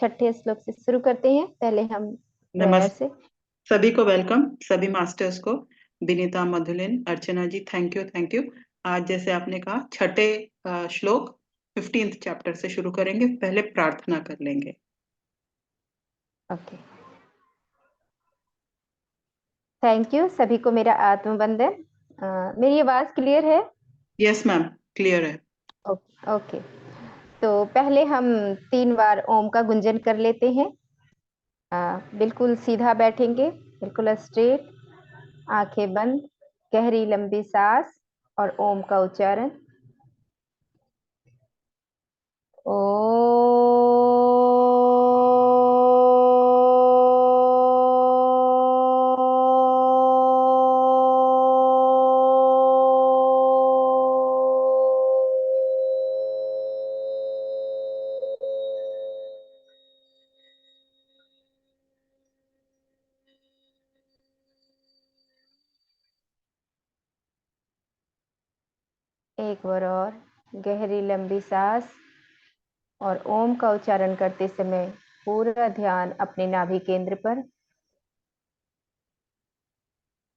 छठे श्लोक से शुरू करते हैं। पहले हम प्रेयर नमस्ते। से। सभी को वेलकम, सभी मास्टर्स को। विनीता, मधुलिन, अर्चना जी, थैंक यू थैंक यू। आज जैसे आपने कहा छठे श्लोक 15th चैप्टर से शुरू करेंगे। पहले प्रार्थना कर लेंगे। ओके, थैंक यू सभी को। मेरा आत्मवंदन। मेरी आवाज क्लियर है? यस मैम, क्लियर है। Okay okay. तो पहले हम 3 बार ओम का गुंजन कर लेते हैं। बिल्कुल सीधा बैठेंगे, बिल्कुल स्ट्रेट, आंखें बंद, गहरी लंबी सांस और ओम का उच्चारण। ओ एक बार और गहरी लंबी सांस और ओम का उच्चारण करते समय पूरा ध्यान अपने नाभि केंद्र पर।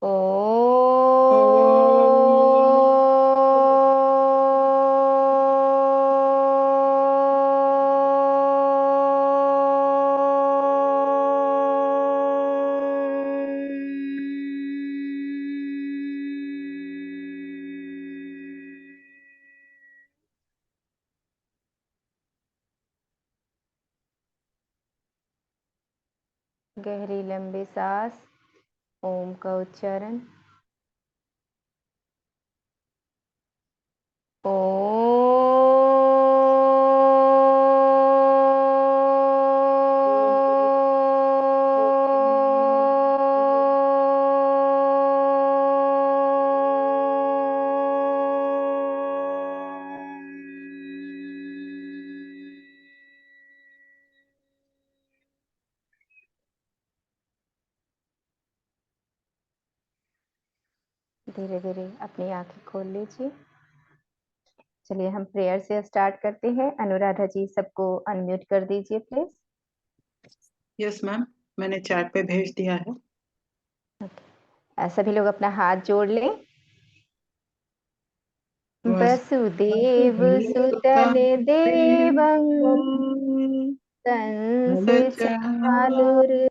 ओ गहरी लंबी सांस, ओम का उच्चारण। ओ धीरे धीरे अपनी आंखें खोल लीजिए। चलिए हम प्रेयर से स्टार्ट करते हैं। अनुराधा जी सबको अनम्यूट कर दीजिए प्लीज। यस मैम, मैंने चैट पे भेज दिया है। सभी लोग अपना हाथ जोड़ लें। वसुदेव सुतन देवं कंस चाणूरमर्दनम्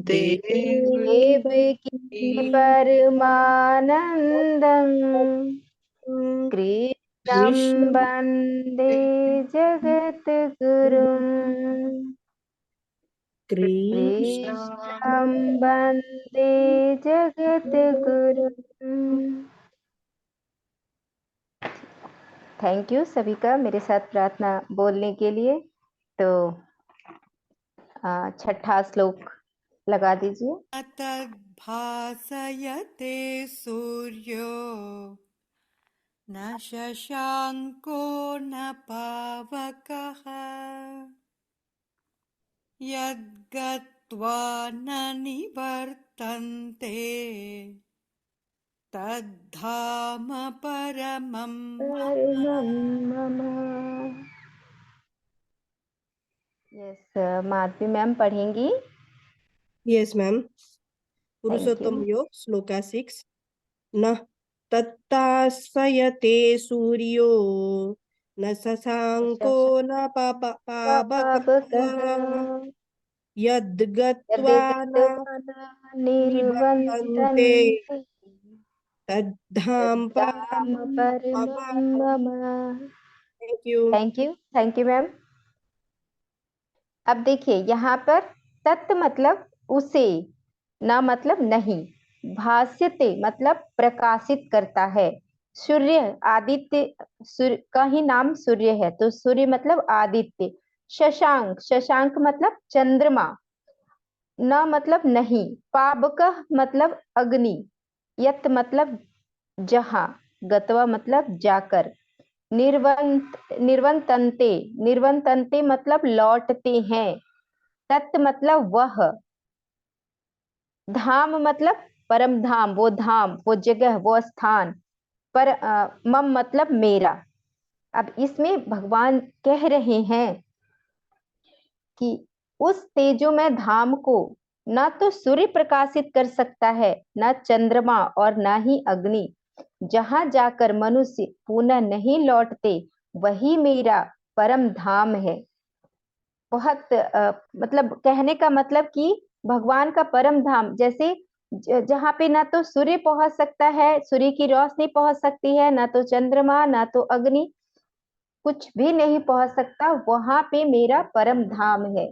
देवकी परमानन्दम् कृष्णं वन्दे जगद्गुरुम् कृष्णं वन्दे जगद्गुरुम्। थैंक यू सभी का मेरे साथ प्रार्थना बोलने के लिए। तो छठा श्लोक लगा दीजिए। तद्भासयते सूर्यो न शशाङ्को न पावकः यद्गत्वा न निवर्तन्ते तद्धाम परमं परमं मम। यस, माधवी मैम पढ़ेंगी। Yes ma'am. Thank you. Purushottam Yoga श्लोका 6। न तत्तास्यते सूर्यो न शशांको न पावकः यद्गत्वा न निवर्तन्ते निर्वन्तन्ते तद्धाम तद्धाम परमं परमं मम। मम। Thank you. Thank you ma'am. अब देखिए यहाँ पर तत् मतलब उसे, न मतलब नहीं, भास्यते मतलब प्रकाशित करता है। सूर्य आदित्य, सूर्य का ही नाम सूर्य है तो सूर्य मतलब आदित्य। शशांक, शशांक मतलब चंद्रमा। न मतलब नहीं, पावक मतलब अग्नि। यत मतलब जहां, गत्वा मतलब जाकर। निर्वंत, निर्वंतन्ते, निर्वंतन्ते मतलब लौटते हैं। तत् मतलब वह। धाम मतलब परम धाम, वो धाम, वो जगह, वो स्थान। पर मम मतलब मेरा। अब इसमें भगवान कह रहे हैं कि उस तेजोमय धाम को ना तो सूर्य प्रकाशित कर सकता है, ना चंद्रमा और ना ही अग्नि। जहां जाकर मनुष्य पुनः नहीं लौटते, वही मेरा परम धाम है। बहुत मतलब कहने का मतलब कि भगवान का परम धाम, जैसे जहाँ पे ना तो सूर्य पहुंच सकता है, सूर्य की रोशनी पहुंच सकती है, ना तो चंद्रमा, ना तो अग्नि, कुछ भी नहीं पहुंच सकता, वहां पे मेरा परम धाम है।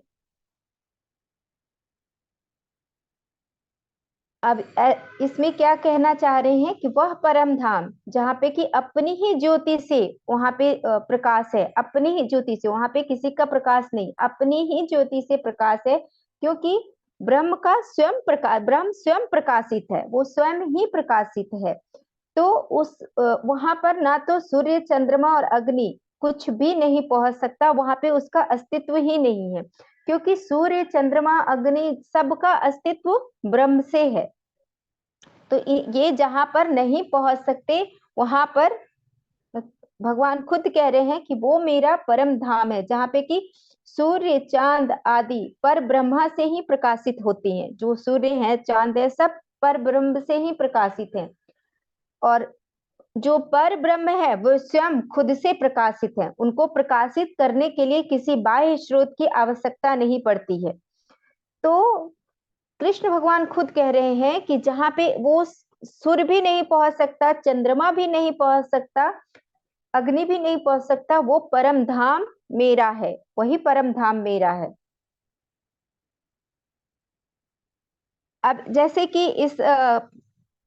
अब इसमें क्या कहना चाह रहे हैं कि वह परम धाम जहाँ पे कि अपनी ही ज्योति से वहां पे प्रकाश है, अपनी ही ज्योति से, वहां पे किसी का प्रकाश नहीं, अपनी ही ज्योति से प्रकाश है। क्योंकि ब्रह्म का स्वयं प्रकाश, ब्रह्म स्वयं प्रकाशित है, वो स्वयं ही प्रकाशित है। तो उस वहां पर ना तो सूर्य, चंद्रमा और अग्नि कुछ भी नहीं पहुंच सकता, वहां पे उसका अस्तित्व ही नहीं है। क्योंकि सूर्य, चंद्रमा, अग्नि सबका अस्तित्व ब्रह्म से है। तो ये जहां पर नहीं पहुंच सकते, वहां पर भगवान खुद कह रहे हैं कि वो मेरा परम धाम है, जहाँ पे कि सूर्य, चांद आदि पर ब्रह्मा से ही प्रकाशित होती हैं। जो सूर्य है, चांद है, सब पर ब्रह्म से ही प्रकाशित हैं। और जो पर ब्रह्म है वो स्वयं खुद से प्रकाशित है, उनको प्रकाशित करने के लिए किसी बाह्य स्रोत की आवश्यकता नहीं पड़ती है। तो कृष्ण भगवान खुद कह रहे हैं कि जहां पे वो सूर्य भी नहीं पहुंच सकता, चंद्रमा भी नहीं पहुंच सकता, अग्नि भी नहीं पहुंच सकता, वो परम धाम मेरा है, वही परम धाम मेरा है। अब जैसे कि इस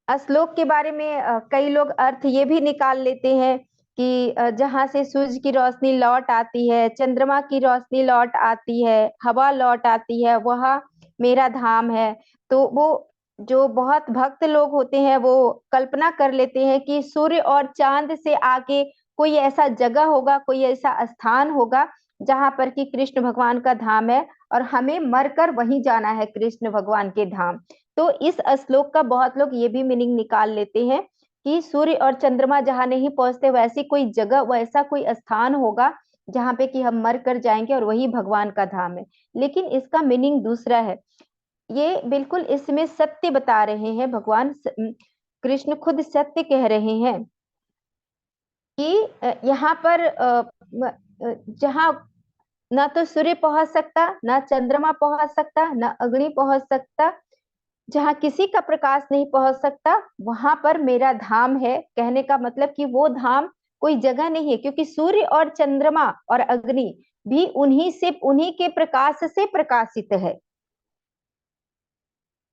श्लोक के बारे में कई लोग अर्थ ये भी निकाल लेते हैं कि जहां से सूरज की रोशनी लौट आती है, चंद्रमा की रोशनी लौट आती है, हवा लौट आती है, वह मेरा धाम है। तो वो जो बहुत भक्त लोग होते हैं वो कल्पना कर लेते हैं कि सूर्य और चांद से आगे कोई ऐसा जगह होगा, कोई ऐसा स्थान होगा जहां पर कि कृष्ण भगवान का धाम है, और हमें मरकर वहीं जाना है कृष्ण भगवान के धाम। तो इस श्लोक का बहुत लोग ये भी मीनिंग निकाल लेते हैं कि सूर्य और चंद्रमा जहां नहीं पहुंचते, वैसी कोई जगह, वैसा कोई स्थान होगा जहां पे कि हम मर कर जाएंगे और वही भगवान का धाम है। लेकिन इसका मीनिंग दूसरा है। ये बिल्कुल इसमें सत्य बता रहे हैं भगवान कृष्ण खुद सत्य कह रहे हैं कि यहाँ पर जहाँ ना तो सूर्य पहुंच सकता, ना चंद्रमा पहुंच सकता, ना अग्नि पहुंच सकता, जहां किसी का प्रकाश नहीं पहुंच सकता, वहां पर मेरा धाम है। कहने का मतलब कि वो धाम कोई जगह नहीं है, क्योंकि सूर्य और चंद्रमा और अग्नि भी उन्हीं से, उन्हीं के प्रकाश से प्रकाशित है।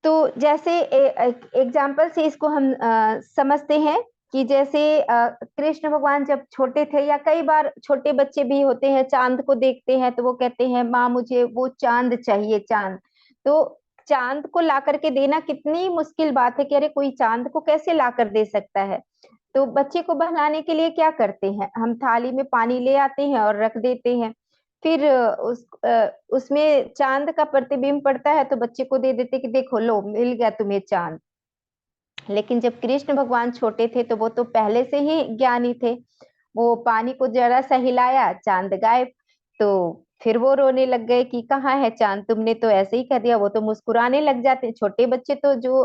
तो जैसे एग्जाम्पल से इसको हम समझते हैं कि जैसे कृष्ण भगवान जब छोटे थे, या कई बार छोटे बच्चे भी होते हैं, चांद को देखते हैं तो वो कहते हैं माँ मुझे वो चांद चाहिए, चांद। तो चांद को ला करके देना कितनी मुश्किल बात है कि अरे कोई चांद को कैसे ला कर दे सकता है। तो बच्चे को बहलाने के लिए क्या करते हैं, हम थाली में पानी ले आते हैं और रख देते हैं। फिर उसमें चांद का प्रतिबिंब पड़ता है तो बच्चे को दे देते कि देखो लो मिल गया तुम्हें चांद। लेकिन जब कृष्ण भगवान छोटे थे तो वो तो पहले से ही ज्ञानी थे। वो पानी को जरा सा हिलाया, चांद गायब। तो फिर वो रोने लग गए कि कहाँ है चांद, तुमने तो ऐसे ही कर दिया। वो तो मुस्कुराने लग जाते, छोटे बच्चे तो जो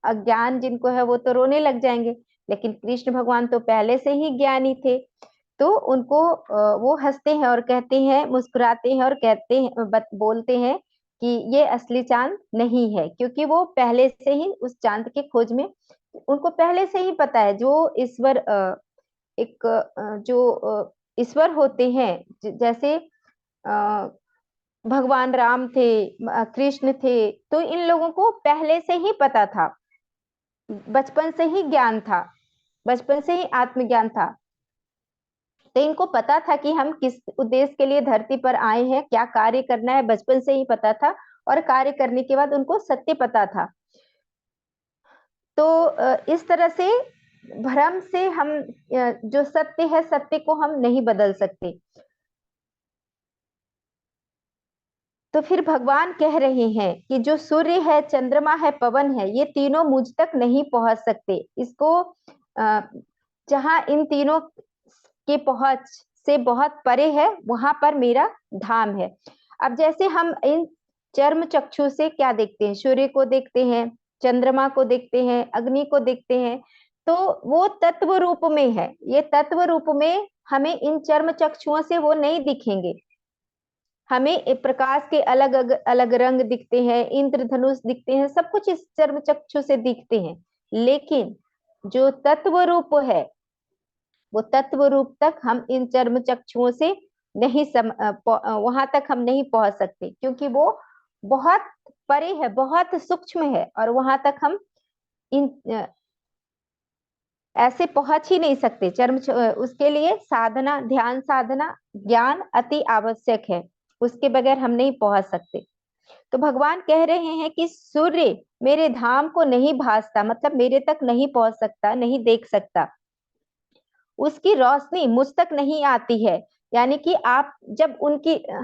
अज्ञान जिनको है वो तो रोने लग जाएंगे। लेकिन कृष्ण भगवान तो पहले से ही ज्ञानी थे। तो उनको वो हंसते हैं और कहते हैं, मुस्कुराते हैं और कहते हैं, बोलते हैं कि ये असली चांद नहीं है, क्योंकि वो पहले से ही उस चांद के खोज में, उनको पहले से ही पता है जो ईश्वर एक जो ईश्वर होते हैं, जैसे भगवान राम थे, कृष्ण थे, तो इन लोगों को पहले से ही पता था, बचपन से ही ज्ञान था, बचपन से ही आत्मज्ञान था। तो इनको पता था कि हम किस उद्देश्य के लिए धरती पर आए हैं, क्या कार्य करना है, बचपन से ही पता था। और कार्य करने के बाद उनको सत्य पता था। तो इस तरह से भ्रम से हम जो सत्य है, सत्य को हम नहीं बदल सकते। तो फिर भगवान कह रहे हैं कि जो सूर्य है, चंद्रमा है, पवन है, ये तीनों मुझ तक नहीं पहुंच सकते। इसको जहां इन तीनों की पहुंच से बहुत परे है, वहां पर मेरा धाम है। अब जैसे हम इन चर्म चक्षु से क्या देखते हैं, सूर्य को देखते हैं, चंद्रमा को देखते हैं, अग्नि को देखते हैं, तो वो तत्व रूप में है। ये तत्व रूप में हमें इन चर्म चक्षुओं से वो नहीं दिखेंगे। हमें प्रकाश के अलग अलग रंग दिखते हैं, इंद्रधनुष दिखते हैं, सब कुछ इस चर्म चक्षु से दिखते हैं। लेकिन जो तत्व रूप है, वो तत्व रूप तक हम इन चर्म चक्षुओं से नहीं वहां तक हम नहीं पहुंच सकते, क्योंकि वो बहुत परे है, बहुत सूक्ष्म है, और वहां तक हम इन ऐसे पहुंच ही नहीं सकते। उसके लिए साधना, ध्यान साधना, ज्ञान अति आवश्यक है, उसके बगैर हम नहीं पहुंच सकते। तो भगवान कह रहे हैं कि सूर्य मेरे धाम को नहीं भासता, मतलब मेरे तक नहीं पहुंच सकता, नहीं देख सकता, उसकी रोशनी मुझ तक नहीं आती है। यानी कि आप जब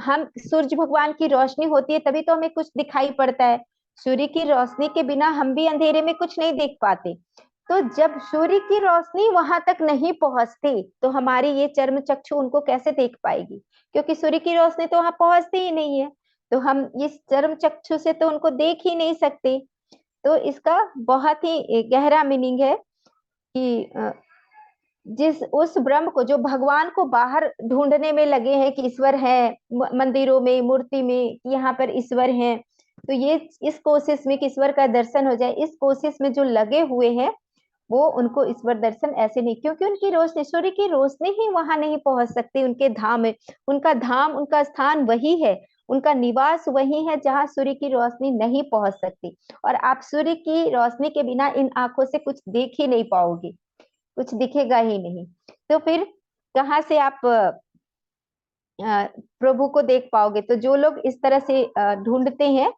हम सूर्य भगवान की रोशनी होती है तभी तो हमें कुछ दिखाई पड़ता है। सूर्य की रोशनी के बिना हम भी अंधेरे में कुछ नहीं देख पाते। तो जब सूर्य की रोशनी वहां तक नहीं पहुंचती तो हमारी ये चर्म चक्षु उनको कैसे देख पाएगी, क्योंकि सूर्य की रोशनी तो वहां पहुंचती ही नहीं है। तो हम इस चर्म चक्षु से तो उनको देख ही नहीं सकते। तो इसका बहुत ही गहरा मीनिंग है कि उस ब्रह्म को, जो भगवान को बाहर ढूंढने में लगे हैं कि ईश्वर है, मंदिरों में, मूर्ति में, यहाँ पर ईश्वर है, तो ये इस कोशिश में कि ईश्वर का दर्शन हो जाए, इस कोशिश में जो लगे हुए हैं, वो उनको ईश्वर दर्शन ऐसे नहीं, क्योंकि उनकी रोशनी, सूर्य की रोशनी ही वहां नहीं पहुंच सकती उनके धाम में। उनका धाम, उनका स्थान वही है, उनका निवास वही है जहाँ सूर्य की रोशनी नहीं पहुंच सकती। और आप सूर्य की रोशनी के बिना इन आंखों से कुछ देख ही नहीं पाओगे, कुछ दिखेगा ही नहीं। तो फिर कहाँ से आप प्रभु को देख पाओगे? तो जो लोग इस तरह से ढूंढते हैं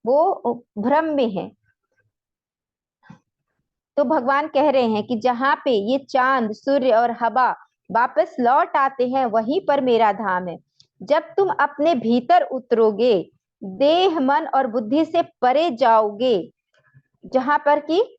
वो भ्रम में है। तो भगवान कह रहे हैं कि जहाँ पे ये चांद, सूर्य और हवा वापस लौट आते हैं, वहीं पर मेरा धाम है। जब तुम अपने भीतर उतरोगे, देह, मन और बुद्धि से परे जाओगे, जहां पर कि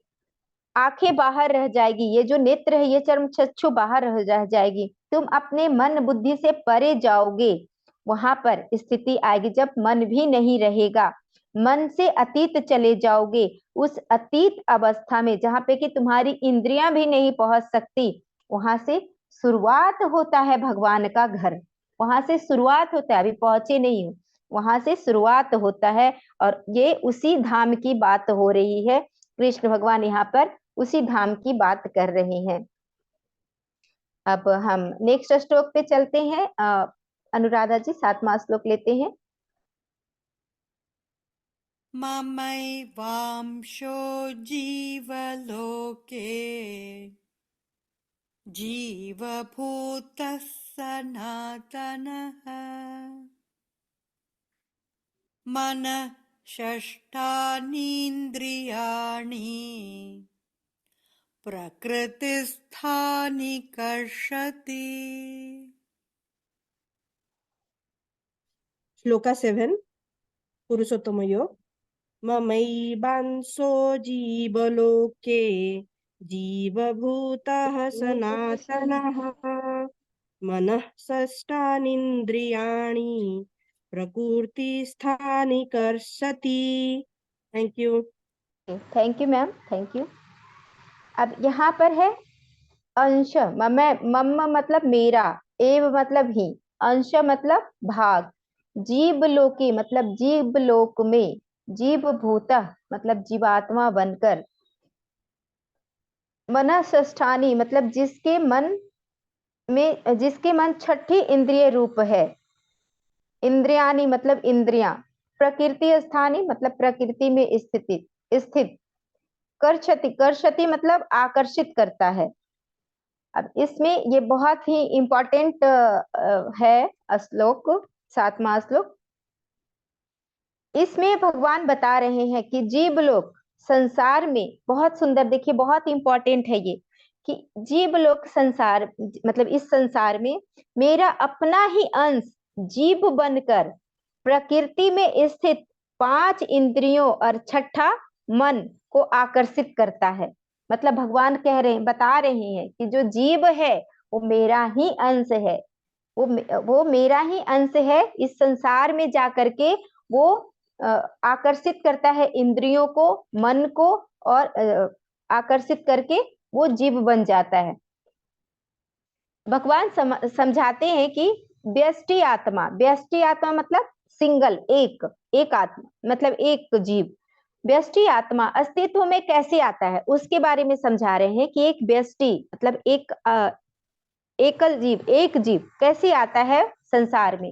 आंखें बाहर रह जाएगी, ये जो नेत्र है, ये चर्म चक्षु बाहर रह जाएगी, तुम अपने मन बुद्धि से परे जाओगे, वहां पर स्थिति आएगी जब मन भी नहीं रहेगा। मन से अतीत चले जाओगे, उस अतीत अवस्था में जहां पे कि तुम्हारी इंद्रियां भी नहीं पहुंच सकती, वहां से शुरुआत होता है भगवान का घर। वहां से शुरुआत होता है, अभी पहुंचे नहीं हो, वहां से शुरुआत होता है। और ये उसी धाम की बात हो रही है। कृष्ण भगवान यहाँ पर उसी धाम की बात कर रहे हैं। अब हम नेक्स्ट श्लोक पे चलते हैं। अनुराधा जी 7वां श्लोक लेते हैं। ममैवांशो जीवलोके जीवभूतः सनातनः मनः षष्ठानीन्द्रियाणि प्रकृतिस्थानि कर्षति। श्लोका 7 पुरुषोत्तम योग। ममैवांशो जीवलोके जीवभूतः सनातनः मनः षष्ठानीन्द्रियाणि प्रकृतिस्थानि कर्षति। Thank you. Thank you ma'am, thank you. अब यहाँ पर है अंश। मम मतलब मेरा, एव मतलब ही, अंश मतलब भाग, जीव लोके मतलब जीव लोक में, जीव भूत मतलब जीवात्मा बनकर, मनःष्ठानी मतलब जिसके मन छठी इंद्रिय रूप है, इंद्रियानी मतलब इंद्रियां, प्रकृति स्थानी मतलब प्रकृति में स्थित, कर्षति मतलब आकर्षित करता है। अब इसमें ये बहुत ही इंपॉर्टेंट है श्लोक, 7वां श्लोक। इसमें भगवान बता रहे हैं कि जीव लोग संसार में, बहुत सुंदर, देखिए बहुत इंपॉर्टेंट है ये, कि जीव लोग संसार मतलब इस संसार में मेरा अपना ही अंश जीव बनकर प्रकृति में स्थित 5 इंद्रियों और छठा मन को आकर्षित करता है। मतलब भगवान कह रहे हैं, बता रहे हैं कि जो जीव है वो मेरा ही अंश है, वो मेरा ही अंश है। इस संसार में जा करके वो आकर्षित करता है इंद्रियों को, मन को, और आकर्षित करके वो जीव बन जाता है। भगवान समझाते हैं कि व्यष्टि आत्मा मतलब सिंगल, एक आत्मा मतलब एक जीव। व्यष्टि आत्मा अस्तित्व में कैसे आता है उसके बारे में समझा रहे हैं कि एक व्यष्टि मतलब एकल जीव, एक जीव कैसे आता है संसार में।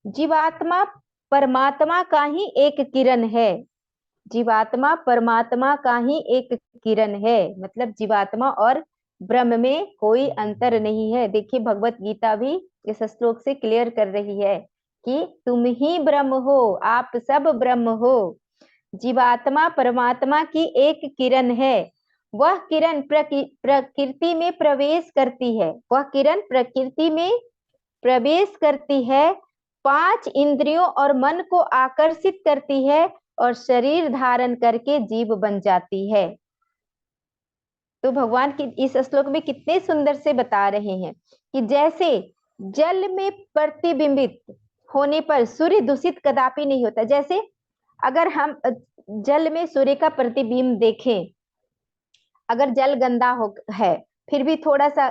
जीवात्मा परमात्मा का ही एक किरण है। जीवात्मा परमात्मा का ही एक किरण है, मतलब जीवात्मा और ब्रह्म में कोई अंतर नहीं है। देखिए भगवत गीता भी इस श्लोक से क्लियर कर रही है कि तुम ही ब्रह्म हो, आप सब ब्रह्म हो। जीवात्मा परमात्मा की एक किरण है। वह किरण प्रकृति में प्रवेश करती है। वह किरण प्रकृति में प्रवेश करती है, 5 इंद्रियों और मन को आकर्षित करती है और शरीर धारण करके जीव बन जाती है। तो भगवान की इस श्लोक में कितने सुंदर से बता रहे हैं कि जैसे जल में प्रतिबिंबित होने पर सूर्य दूषित कदापि नहीं होता। जैसे अगर हम जल में सूर्य का प्रतिबिंब देखें, अगर जल गंदा है, फिर भी थोड़ा सा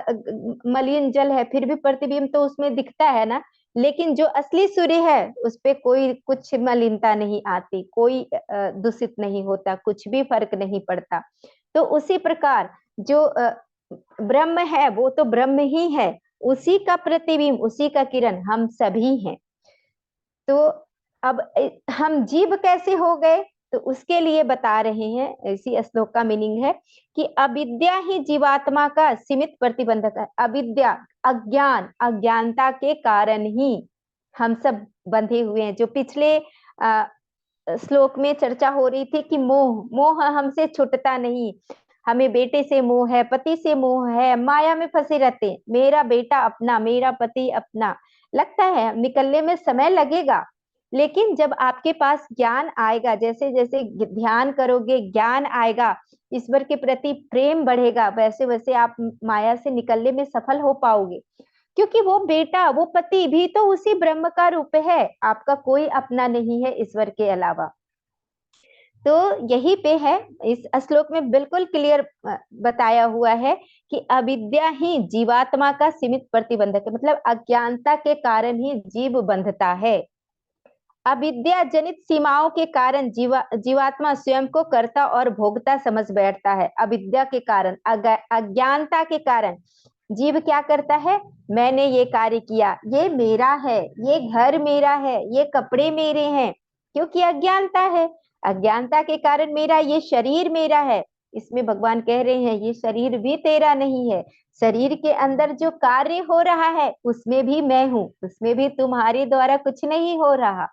मलिन जल है, फिर भी प्रतिबिंब तो उसमें दिखता है ना। लेकिन जो असली सूर्य है उस पे कोई कुछ मलिनता नहीं आती, कोई दूषित नहीं होता, कुछ भी फर्क नहीं पड़ता। तो उसी प्रकार जो ब्रह्म है वो तो ब्रह्म ही है, उसी का प्रतिबिंब, उसी का किरण हम सभी हैं। तो अब हम जीव कैसे हो गए, तो उसके लिए बता रहे हैं। इसी श्लोक का मीनिंग है कि अविद्या ही जीवात्मा का सीमित प्रतिबंधक है। अविद्या, अज्ञान, अज्ञानता के कारण ही हम सब बंधे हुए हैं। जो पिछले श्लोक में चर्चा हो रही थी कि मोह हमसे छूटता नहीं। हमें बेटे से मोह है, पति से मोह है, माया में फंसे रहते। मेरा बेटा अपना, मेरा पति अपना, लगता है निकलने में समय लगेगा, लेकिन जब आपके पास ज्ञान आएगा, जैसे जैसे ध्यान करोगे ज्ञान आएगा, ईश्वर के प्रति प्रेम बढ़ेगा, वैसे वैसे आप माया से निकलने में सफल हो पाओगे। क्योंकि वो बेटा, वो पति भी तो उसी ब्रह्म का रूप है। आपका कोई अपना नहीं है ईश्वर के अलावा। तो यही पे है, इस श्लोक में बिल्कुल क्लियर बताया हुआ है कि अविद्या ही जीवात्मा का सीमित प्रतिबंधक है। मतलब अज्ञानता के कारण ही जीव बंधता है। अविद्या जनित सीमाओं के कारण जीवात्मा स्वयं को कर्ता और भोक्ता समझ बैठता है। अविद्या के कारण, अज्ञानता के कारण जीव क्या करता है, मैंने ये कार्य किया, ये मेरा है, ये घर मेरा है, ये कपड़े मेरे हैं, क्योंकि अज्ञानता है। अज्ञानता के कारण मेरा ये शरीर मेरा है। इसमें भगवान कह रहे हैं ये शरीर भी तेरा नहीं है। शरीर के अंदर जो कार्य हो रहा है उसमें भी मैं हूँ, उसमें भी तुम्हारे द्वारा कुछ नहीं हो रहा।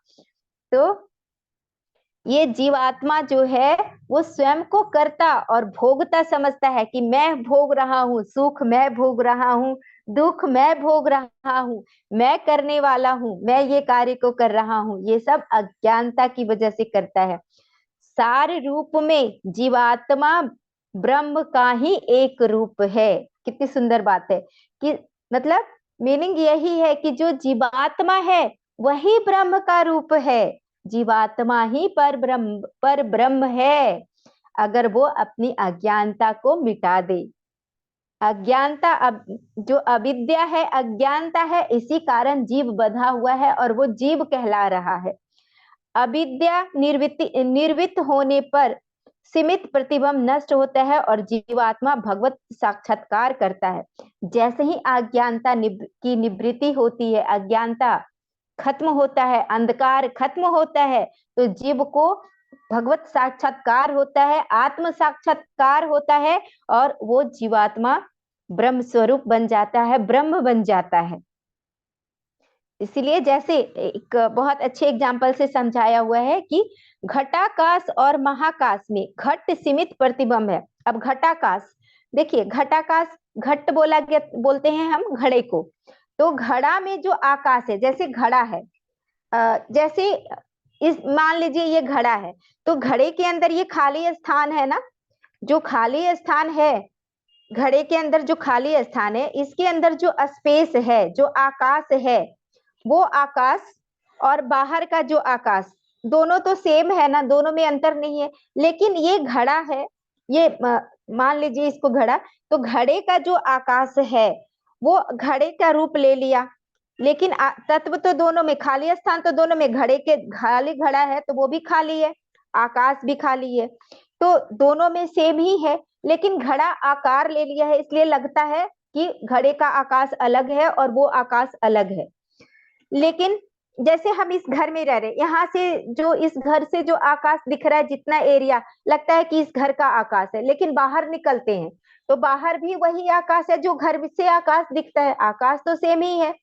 तो ये जीवात्मा जो है वो स्वयं को कर्ता और भोगता समझता है कि मैं भोग रहा हूँ, सुख मैं भोग रहा हूँ, दुख मैं भोग रहा हूँ, मैं करने वाला हूँ, मैं ये कार्य को कर रहा हूँ। ये सब अज्ञानता की वजह से करता है। सार रूप में जीवात्मा ब्रह्म का ही एक रूप है। कितनी सुंदर बात है कि मतलब मीनिंग यही है कि जो जीवात्मा है वही ब्रह्म का रूप है। जीवात्मा ही पर ब्रह्म है, अगर वो अपनी अज्ञानता को मिटा दे। अज्ञानता, जो अविद्या है, अज्ञानता है, इसी कारण जीव बंधा हुआ है और वो जीव कहला रहा है। अविद्या निर्वित होने पर सीमित प्रतिबंध नष्ट होता है और जीवात्मा भगवत साक्षात्कार करता है। जैसे ही अज्ञानता की निवृत्ति होती है, अज्ञानता खत्म होता है, अंधकार खत्म होता है, तो जीव को भगवत साक्षात्कार होता है, आत्म साक्षात्कार होता है और वो जीवात्मा ब्रह्म स्वरूप बन जाता है, ब्रह्म बन जाता है। इसीलिए जैसे एक बहुत अच्छे एग्जाम्पल से समझाया हुआ है कि घटाकाश और महाकाश में घट सीमित प्रतिबिंब है। अब घटाकाश देखिए, घटाकाश, घट बोलते हैं हम घड़े को। तो घड़ा में जो आकाश है, जैसे घड़ा है, जैसे इस मान लीजिए ये घड़ा है, तो घड़े के अंदर ये खाली स्थान है ना, जो खाली स्थान है घड़े के अंदर जो खाली स्थान है, इसके अंदर जो स्पेस है, जो आकाश है, वो आकाश और बाहर का जो आकाश, दोनों तो सेम है ना, दोनों में अंतर नहीं है। लेकिन ये घड़ा है, ये मान लीजिए इसको घड़ा, तो घड़े का जो आकाश है वो घड़े का रूप ले लिया, लेकिन तत्व तो दोनों में, खाली स्थान तो दोनों में, घड़े के खाली घड़ा है तो वो भी खाली है, आकाश भी खाली है, तो दोनों में सेम ही है। लेकिन घड़ा आकार ले लिया है, इसलिए लगता है कि घड़े का आकाश अलग है और वो आकाश अलग है। लेकिन जैसे हम इस घर में रह रहे, यहाँ से जो, इस घर से जो आकाश दिख रहा है, जितना एरिया, लगता है कि इस घर का आकाश है, लेकिन बाहर निकलते हैं तो बाहर भी वही आकाश है जो घर से आकाश दिखता है, आकाश तो सेम ही है।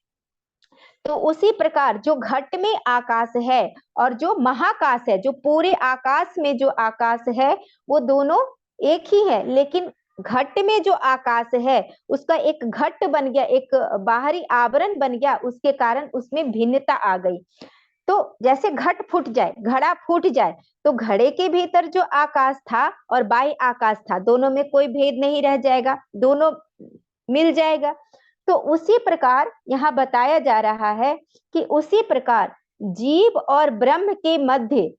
तो उसी प्रकार जो घट में आकाश है और जो महाकाश है, जो पूरे आकाश में जो आकाश है, वो दोनों एक ही है। लेकिन घट में जो आकाश है उसका एक घट बन गया, एक बाहरी आवरण बन गया, उसके कारण उसमें भिन्नता आ गई। तो जैसे घट फूट जाए, घड़ा फूट जाए, तो घड़े के भीतर जो आकाश था और बाह्य आकाश था, दोनों में कोई भेद नहीं रह जाएगा, दोनों मिल जाएगा। तो उसी प्रकार यहाँ बताया जा रहा है कि उसी प्रकार जीव और ब्रह्म के मध्य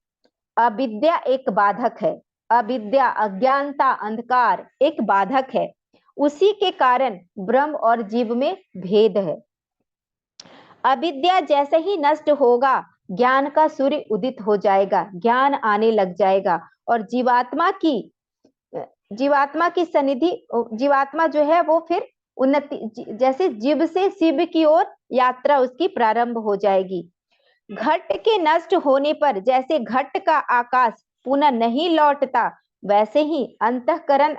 अविद्या एक बाधक है, अविद्या, अज्ञानता, अंधकार एक बाधक है, उसी के कारण ब्रह्म और जीव में भेद है। अविद्या जैसे ही नष्ट होगा, ज्ञान का सूर्य उदित हो जाएगा, ज्ञान आने लग जाएगा, और जीवात्मा की सनिधि, जीवात्मा जो है वो फिर उन्नति, जैसे जीव से शिव की ओर यात्रा उसकी प्रारंभ हो जाएगी। घट के नष्ट होने पर जैसे घट का आकाश पुनः नहीं लौटता, वैसे ही अंतःकरण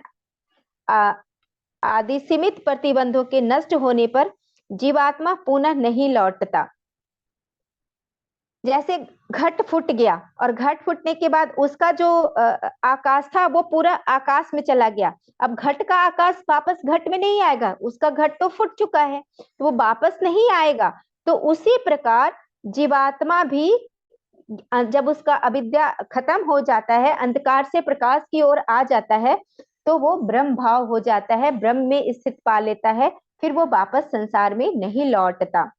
आदि सीमित प्रतिबंधों के नष्ट होने पर जीवात्मा पुनः नहीं लौटता। जैसे घट फूट गया और घट फूटने के बाद उसका जो आकाश था वो पूरा आकाश में चला गया, अब घट का आकाश वापस घट में नहीं आएगा, उसका घट तो फूट चुका है, तो वो वापस नहीं आएगा। तो उसी प्रकार जीवात्मा भी जब उसका अविद्या खत्म हो जाता है, अंधकार से प्रकाश की ओर आ जाता है, तो वो ब्रह्म भाव हो जाता है, ब्रह्म में स्थित पा लेता है, फिर वो वापस संसार में नहीं लौटता।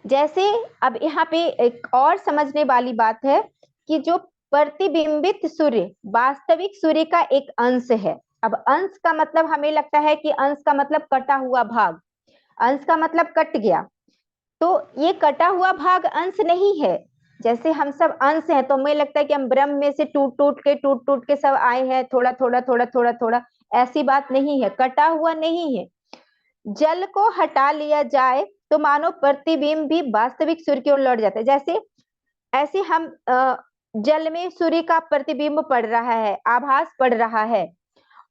जैसे अब यहाँ पे एक और समझने वाली बात है कि जो प्रतिबिंबित सूर्य वास्तविक सूर्य का एक अंश है। अब अंश का मतलब हमें लगता है कि अंश का मतलब कटा हुआ भाग, अंश का मतलब कट गया, तो ये कटा हुआ भाग अंश नहीं है। जैसे हम सब अंश हैं तो हमें लगता है कि हम ब्रह्म में से टूट टूट के सब आए हैं, थोड़ा थोड़ा, ऐसी बात नहीं है, कटा हुआ नहीं है। जल को हटा लिया जाए तो मानो प्रतिबिंब भी वास्तविक सूर्य की ओर लौट जाता है। जैसे ऐसे हम जल में सूर्य का प्रतिबिंब पड़ रहा है, आभास पड़ रहा है,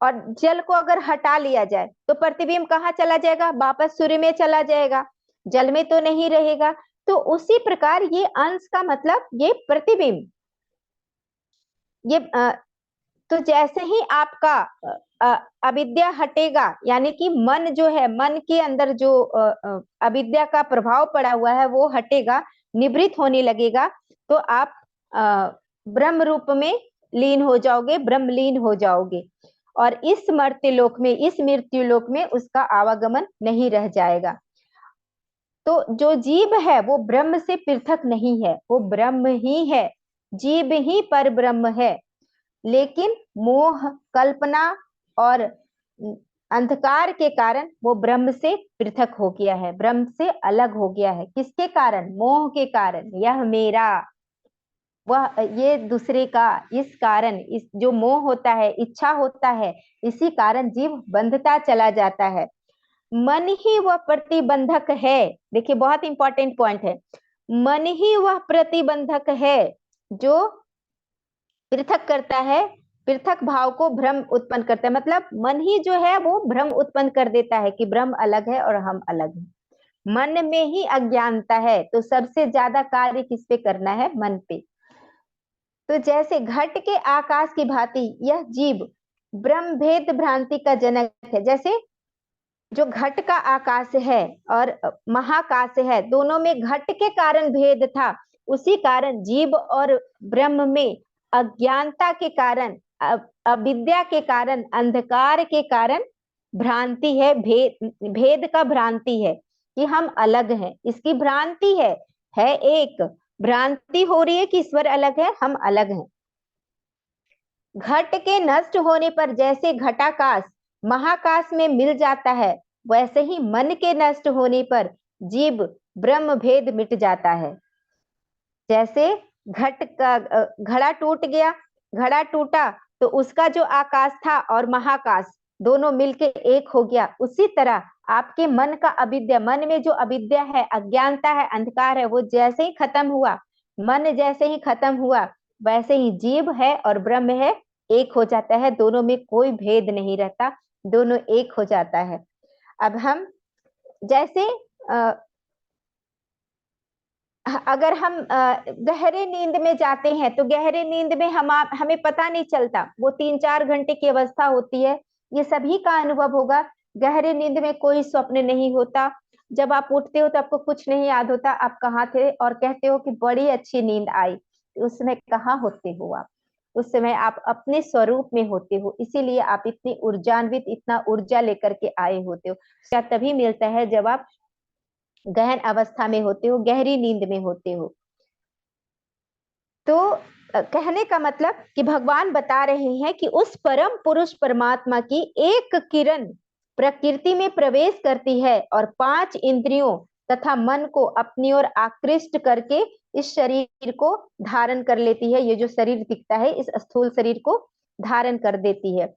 और जल को अगर हटा लिया जाए तो प्रतिबिंब कहाँ चला जाएगा? वापस सूर्य में चला जाएगा, जल में तो नहीं रहेगा। तो उसी प्रकार ये अंश का मतलब ये प्रतिबिंब, ये तो जैसे ही आपका अविद्या हटेगा, यानी कि मन जो है, मन के अंदर जो अविद्या का प्रभाव पड़ा हुआ है वो हटेगा, निवृत्त होने लगेगा, तो आप ब्रह्म रूप में लीन हो जाओगे, ब्रह्मलीन हो जाओगे, और इस मर्त्य लोक में, इस मृत्यु लोक में उसका आवागमन नहीं रह जाएगा। तो जो जीव है वो ब्रह्म से पृथक नहीं है, वो ब्रह्म ही है, जीव ही पर ब्रह्म है। लेकिन मोह, कल्पना और अंधकार के कारण वो ब्रह्म से पृथक हो गया है, ब्रह्म से अलग हो गया है। किसके कारण? मोह के कारण। यह मेरा, वह ये दूसरे का, इस कारण, इस जो मोह होता है, इच्छा होता है, इसी कारण जीव बंधता चला जाता है। मन ही वह प्रतिबंधक है। देखिए बहुत इंपॉर्टेंट पॉइंट है, मन ही वह प्रतिबंधक है जो पृथक करता है, पृथक भाव को भ्रम उत्पन्न करता है। मतलब मन ही जो है वो भ्रम उत्पन्न कर देता है कि ब्रह्म अलग है और हम अलग हैं। मन में ही अज्ञानता है, तो सबसे ज्यादा कार्य किस पे करना है? मन पे। तो जैसे घट के आकाश की भांति यह जीव ब्रह्म भेद भ्रांति का जनक है। जैसे जो घट का आकाश है और महाकाश है, दोनों में घट के कारण भेद था, उसी कारण जीव और ब्रह्म में अज्ञानता के कारण, अविद्या के कारण, अंधकार के कारण भ्रांति है, भेद का भ्रांति है कि हम अलग हैं, इसकी भ्रांति है एक, भ्रांति हो रही है कि ईश्वर अलग है, हम अलग हैं। घट के नष्ट होने पर जैसे घटाकाश महाकाश में मिल जाता है, वैसे ही मन के नष्ट होने पर जीव ब्रह्म भेद मिट जाता है। जैसे घट का घड़ा टूट गया, घड़ा टूटा तो उसका जो आकाश था और महाकाश दोनों मिलके एक हो गया, उसी तरह आपके मन का अविद्या, मन में जो अविद्या है, अज्ञानता है, अंधकार है, वो जैसे ही खत्म हुआ, मन जैसे ही खत्म हुआ, वैसे ही जीव है और ब्रह्म है एक हो जाता है, दोनों में कोई भेद नहीं रहता, दोनों एक हो जाता है। अब हम जैसे अगर हम गहरे नींद में जाते हैं तो गहरे नींद में हमें पता नहीं चलता, वो 3-4 घंटे की अवस्था होती है, ये सभी का अनुभव होगा। गहरे नींद में कोई स्वप्न नहीं होता, जब आप उठते हो तो आपको कुछ नहीं याद होता आप कहाँ थे, और कहते हो कि बड़ी अच्छी नींद आई। उस समय कहाँ होते हो आप? उस समय आप अपने स्वरूप में होते हो, इसीलिए आप इतनी ऊर्जान्वित, इतना ऊर्जा लेकर के आए होते हो। क्या तभी मिलता है जब आप गहन अवस्था में होते हो, गहरी नींद में होते हो। तो कहने का मतलब कि भगवान बता रहे हैं कि उस परम पुरुष परमात्मा की एक किरण प्रकृति में प्रवेश करती है और 5 इंद्रियों तथा मन को अपनी ओर आकृष्ट करके इस शरीर को धारण कर लेती है। ये जो शरीर दिखता है, इस स्थूल शरीर को धारण कर देती है।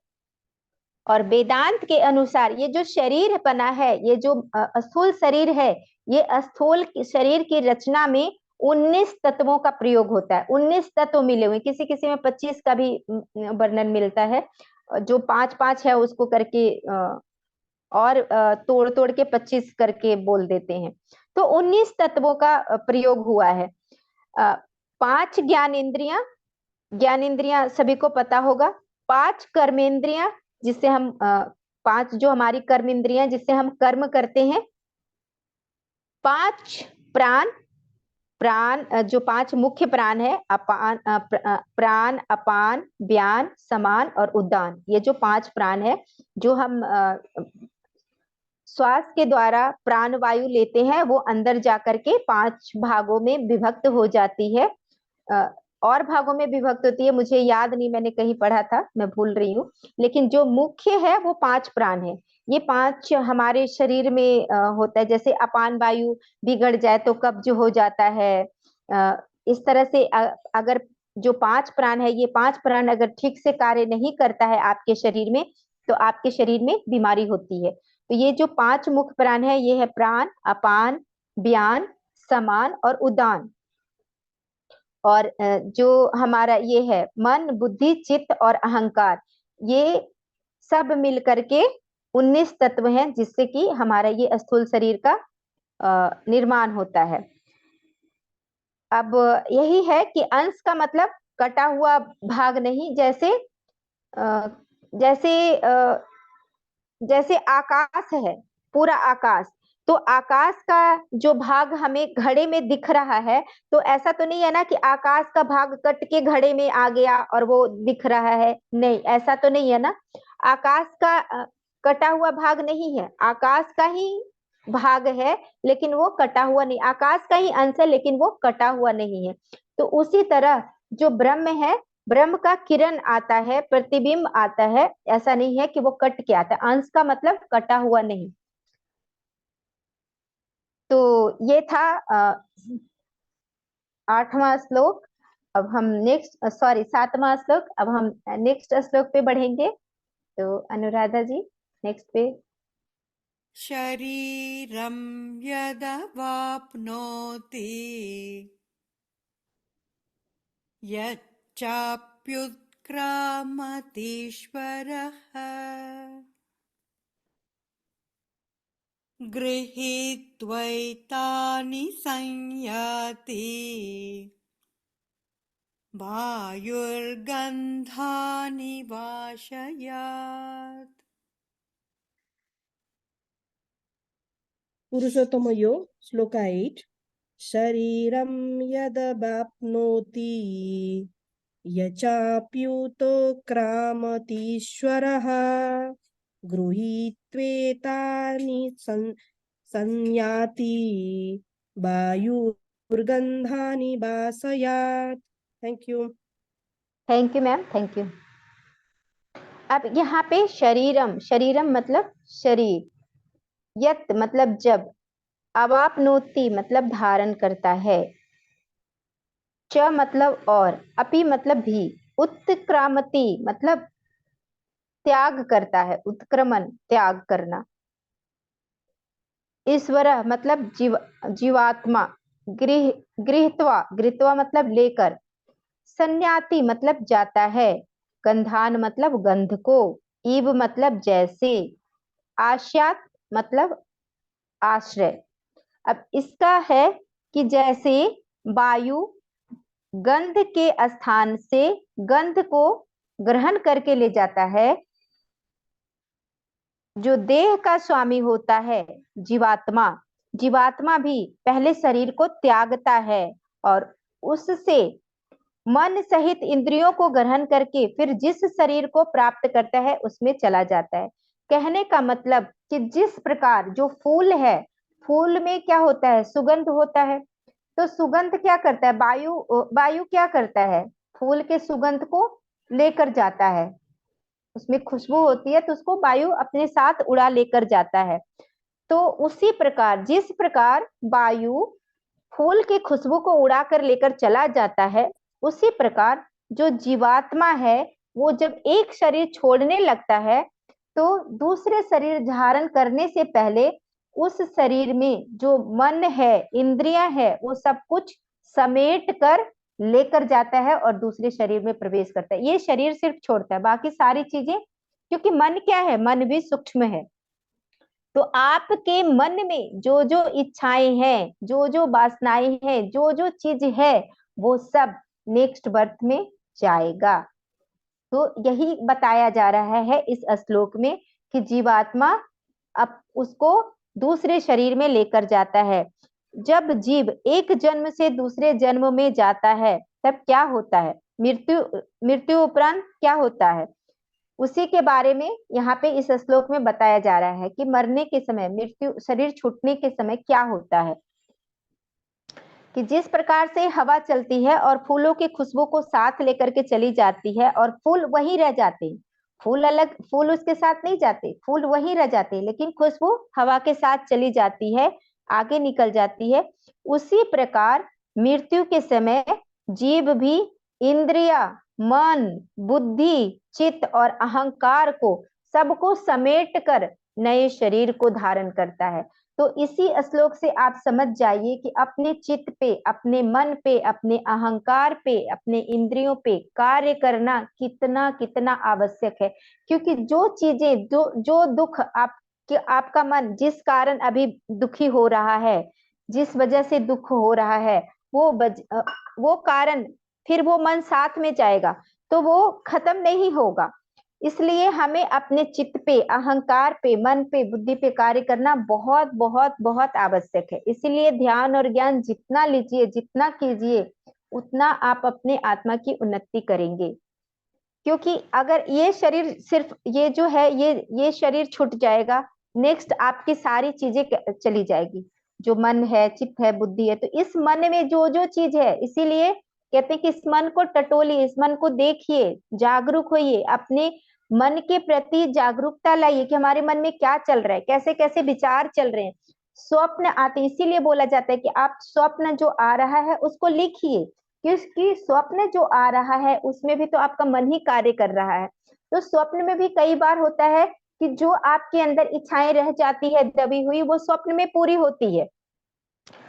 और वेदांत के अनुसार ये जो शरीर बना है, ये जो स्थूल शरीर है, ये स्थूल शरीर की रचना में 19 तत्वों का प्रयोग होता है। 19 तत्व मिले हुए, किसी किसी में 25 का भी वर्णन मिलता है, जो 5-5 है उसको करके और तोड़ तोड़ के 25 करके बोल देते हैं। तो 19 तत्वों का प्रयोग हुआ है। 5 ज्ञानेंद्रियां सभी को पता होगा, 5 कर्मेंद्रियां जिससे हम 5 जो हमारी कर्म इंद्रियां जिससे हम कर्म करते हैं, 5 प्राण, जो 5 मुख्य प्राण है, प्राण, अपान, व्यान, समान और उदान, ये जो 5 प्राण है, जो हम श्वास के द्वारा प्राण वायु लेते हैं, वो अंदर जाकर के 5 भागों में विभक्त हो जाती है। और भागों में विभक्त होती है, मुझे याद नहीं, मैंने कहीं पढ़ा था, मैं भूल रही हूँ, लेकिन जो मुख्य है वो 5 प्राण है। ये 5 हमारे शरीर में होता है। जैसे अपान वायु बिगड़ जाए तो कब्ज हो जाता है। इस तरह से अगर जो 5 प्राण है, ये 5 प्राण अगर ठीक से कार्य नहीं करता है आपके शरीर में, तो आपके शरीर में बीमारी होती है। तो ये जो 5 मुख्य प्राण है, ये है प्राण, अपान, व्यान, समान और उदान। और जो हमारा ये है मन, बुद्धि, चित्त और अहंकार, ये सब मिल करके 19 तत्व हैं, जिससे कि हमारा ये स्थूल शरीर का निर्माण होता है। अब यही है कि अंश का मतलब कटा हुआ भाग नहीं, जैसे जैसे आकाश है, पूरा आकाश, तो आकाश का जो भाग हमें घड़े में दिख रहा है, तो ऐसा तो नहीं है ना कि आकाश का भाग कट के घड़े में आ गया और वो दिख रहा है, नहीं, ऐसा तो नहीं है ना। आकाश का कटा हुआ भाग नहीं है, आकाश का ही भाग है, लेकिन वो कटा हुआ नहीं, आकाश का ही अंश है लेकिन वो कटा हुआ नहीं है। तो उसी तरह जो ब्रह्म है, ब्रह्म का किरण आता है, प्रतिबिंब आता है, ऐसा नहीं है कि वो कट के आता है, अंश का मतलब कटा हुआ नहीं। तो ये था 8वां श्लोक। अब हम सॉरी 7वां श्लोक, अब हम नेक्स्ट श्लोक पे बढ़ेंगे। तो अनुराधा जी नेक्स्ट पे। शरीरं यदवाप्नोति यच्चाप्युत्क्रामतीश्वरः गृहीत्वैतानि संयाति वायुर्गन्धानि वाशयात्। पुरुषोत्तम योग श्लोक 8 शरीरं यदवाप्नोति यचाप्युतो क्रामतीश्वरः गृहीत्वेतानि संयाति वायुर्गन्धानि वासयात्। Thank you. Thank you ma'am, thank you. अब यहाँ पे शरीरम, शरीरम मतलब शरीर, यत मतलब जब, अवाप्नोति मतलब धारण करता है, च मतलब और, अपि मतलब भी, उत्क्रामति मतलब त्याग करता है, उत्क्रमण त्याग करना, ईश्वर मतलब जीवात्मा, गृहीत्वा, गृहीत्वा मतलब लेकर, संन्याति मतलब जाता है, गंधान मतलब गंध को, इव मतलब जैसे, आश्यात मतलब आश्रय। अब इसका है कि जैसे वायु गंध के स्थान से गंध को ग्रहण करके ले जाता है, जो देह का स्वामी होता है जीवात्मा, जीवात्मा भी पहले शरीर को त्यागता है और उससे मन सहित इंद्रियों को ग्रहण करके फिर जिस शरीर को प्राप्त करता है उसमें चला जाता है। कहने का मतलब कि जिस प्रकार जो फूल है, फूल में क्या होता है, सुगंध होता है, तो सुगंध क्या करता है, वायु, वायु क्या करता है, फूल के सुगंध को लेकर जाता है, उसमें खुशबू होती है तो उसको वायु अपने साथ उड़ा लेकर जाता है। तो उसी प्रकार जिस प्रकार वायु फूल की खुशबू को उड़ा कर लेकर चला जाता है, उसी प्रकार जो जीवात्मा है वो जब एक शरीर छोड़ने लगता है तो दूसरे शरीर धारण करने से पहले उस शरीर में जो मन है, इंद्रियां है, वो सब कुछ समेट कर लेकर जाता है और दूसरे शरीर में प्रवेश करता है। ये शरीर सिर्फ छोड़ता है, बाकी सारी चीजें, क्योंकि मन क्या है, मन भी सूक्ष्म है, तो आपके मन में जो जो इच्छाएं हैं, जो जो वासनाएं हैं, जो जो चीज है, वो सब नेक्स्ट बर्थ में जाएगा। तो यही बताया जा रहा है इस श्लोक में कि जीवात्मा अब उसको दूसरे शरीर में लेकर जाता है। जब जीव एक जन्म से दूसरे जन्म में जाता है तब क्या होता है, मृत्यु, मृत्यु उपरांत क्या होता है, उसी के बारे में यहाँ पे इस श्लोक में बताया जा रहा है कि मरने के समय, मृत्यु, शरीर छूटने के समय क्या होता है, कि जिस प्रकार से हवा चलती है और फूलों की खुशबू को साथ लेकर के चली जाती है और फूल वहीं रह जाते हैं, फूल अलग, फूल उसके साथ नहीं जाते, फूल वहीं रह जाते हैं, लेकिन खुशबू हवा के साथ चली जाती है, आगे निकल जाती है। उसी प्रकार मृत्यु के समय जीव भी इंद्रिया, मन, बुद्धि, चित्त और अहंकार को सबको समेट कर नए शरीर को धारण करता है। तो इसी श्लोक से आप समझ जाइए कि अपने चित्त पे, अपने मन पे, अपने अहंकार पे, अपने इंद्रियों पे कार्य करना कितना कितना आवश्यक है। क्योंकि जो चीजें, जो दुख आपका मन जिस कारण अभी दुखी हो रहा है, जिस वजह से दुख हो रहा है, वो कारण फिर वो मन साथ में जाएगा तो वो खत्म नहीं होगा। इसलिए हमें अपने चित्त पे, अहंकार पे, मन पे, बुद्धि पे कार्य करना बहुत बहुत बहुत आवश्यक है। इसीलिए ध्यान और ज्ञान जितना लीजिए, जितना कीजिए, उतना आप अपने आत्मा की उन्नति करेंगे। क्योंकि अगर ये शरीर सिर्फ ये जो है, ये शरीर छूट जाएगा, नेक्स्ट आपकी सारी चीजें चली जाएगी, जो मन है, चित्त है, बुद्धि है। तो इस मन में जो जो चीज है, इसीलिए कहते हैं कि इस मन को टटोलिए, इस मन को देखिए, जागरूक होइए, अपने मन के प्रति जागरूकता लाइए कि हमारे मन में क्या चल रहा है, कैसे कैसे विचार चल रहे हैं। स्वप्न आते, इसीलिए बोला जाता है कि आप स्वप्न जो आ रहा है उसको लिखिए, क्योंकि स्वप्न जो आ रहा है उसमें भी तो आपका मन ही कार्य कर रहा है। तो स्वप्न में भी कई बार होता है कि जो आपके अंदर इच्छाएं रह जाती है दबी हुई, वो स्वप्न में पूरी होती है।